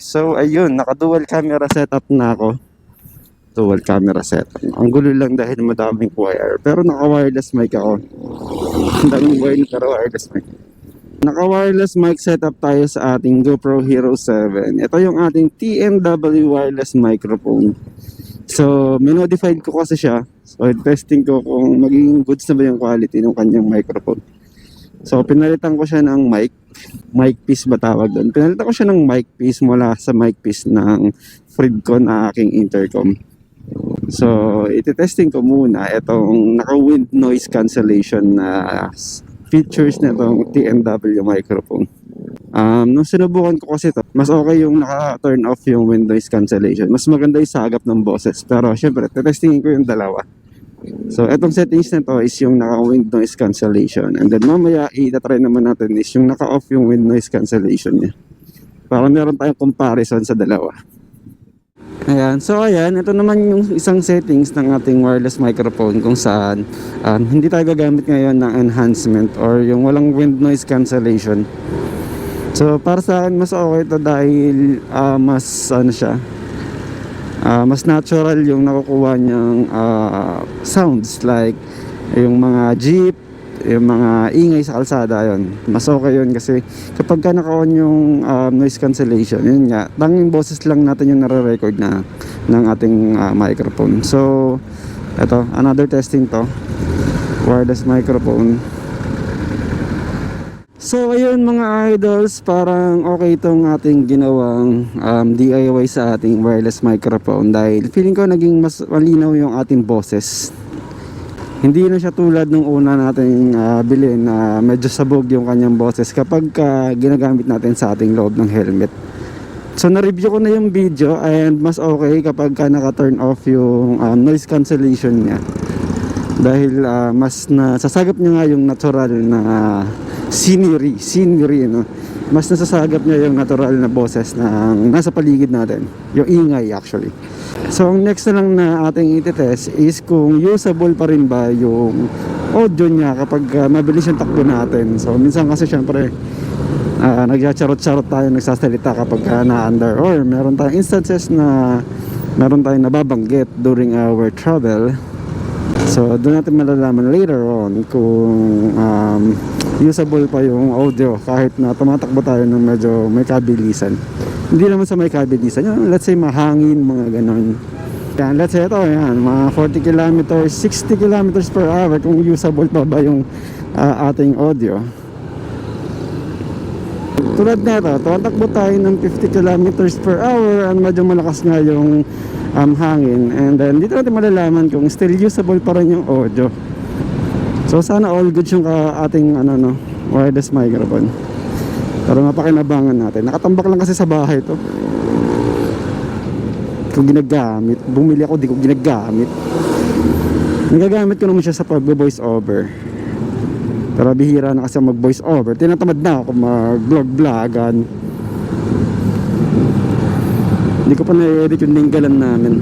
So ayun, naka-dual camera setup na ako. Dual camera setup. Ang gulo lang dahil madaming wire. Pero naka-wireless mic ako. Ang daming wire pero wireless mic. Naka-wireless mic setup tayo sa ating GoPro Hero 7. Ito yung ating TMW wireless microphone. So, minodified ko kasi siya. So, testing ko kung magiging goods na ba yung quality ng kanyang microphone. So, pinalitan ko siya ng mic piece ba tawag doon? Pinalitan ko siya ng mic piece mula sa mic piece ng Fridco na aking intercom. So, iti-testing ko muna itong naka-wind noise cancellation na features na itong TMW microphone. Nung sinubukan ko kasi ito, mas okay yung naka-turn off yung wind noise cancellation. Mas maganda yung sagap ng boses. Pero syempre, testingin ko yung dalawa. So, etong settings na to is yung naka-wind noise cancellation. And then mamaya, i-try naman natin is yung naka-off yung wind noise cancellation niya. Para meron tayong comparison sa dalawa. Ayan. So, ayan. Ito naman yung isang settings ng ating wireless microphone kung saan hindi tayo gagamit ngayon ng enhancement or yung walang wind noise cancellation. So, para sa akin, mas okay ito dahil mas mas natural yung nakukuha niyang sounds like yung mga jeep, yung mga ingay sa kalsada. Yun, mas okay yun kasi kapag ka naka-on yung noise cancellation, yun nga, tanging boses lang natin yung nare-record na ng ating microphone. So eto, another testing to, wireless microphone. So ayun mga idols, parang okay itong ating ginawang DIY sa ating wireless microphone dahil feeling ko naging mas malinaw yung ating boses. Hindi na siya tulad nung una nating bilhin na medyo sabog yung kanyang boses kapag ginagamit natin sa ating loob ng helmet. So na-review ko na yung video and mas okay kapag naka-turn off yung noise cancellation niya. Dahil mas nasasagap niya nga yung natural na scenery, no? Mas nasasagap niya yung natural na boses na nasa paligid natin, yung ingay actually. So ang next na lang na ating iti-test is kung usable pa rin ba yung audio niya kapag mabilis yung takbo natin. So minsan kasi syempre nagcharot-charot tayo, nagsasalita kapag na-under or meron tayong instances na meron tayong nababanggit during our travel. So doon natin malalaman later on kung usable pa yung audio kahit na tumatakbo tayo ng medyo may kabilisan. Hindi naman sa may kabilisan, let's say mahangin, mga ganon. Yan, let's say ito, yan, mga 40 kilometers, 60 kilometers per hour, kung usable pa ba yung ating audio. Tulad na ito, tumatakbo tayo ng 50 kilometers per hour and medyo malakas nga yung hangin, and then dito natin malalaman kung still usable pa rin yung audio. So sana all good yung ating wireless microphone. Pero mapakinabangan natin. Nakatambak lang kasi sa bahay to. Kung ginagamit, bumili ako, di ko ginagamit. Nagagamit ko naman siya sa pag-voice over. Pero bihira na kasi mag-voice over. Tinatamad na ako mag-vlog-vlogan. Hindi ko pa na-edit yung linggalan namin.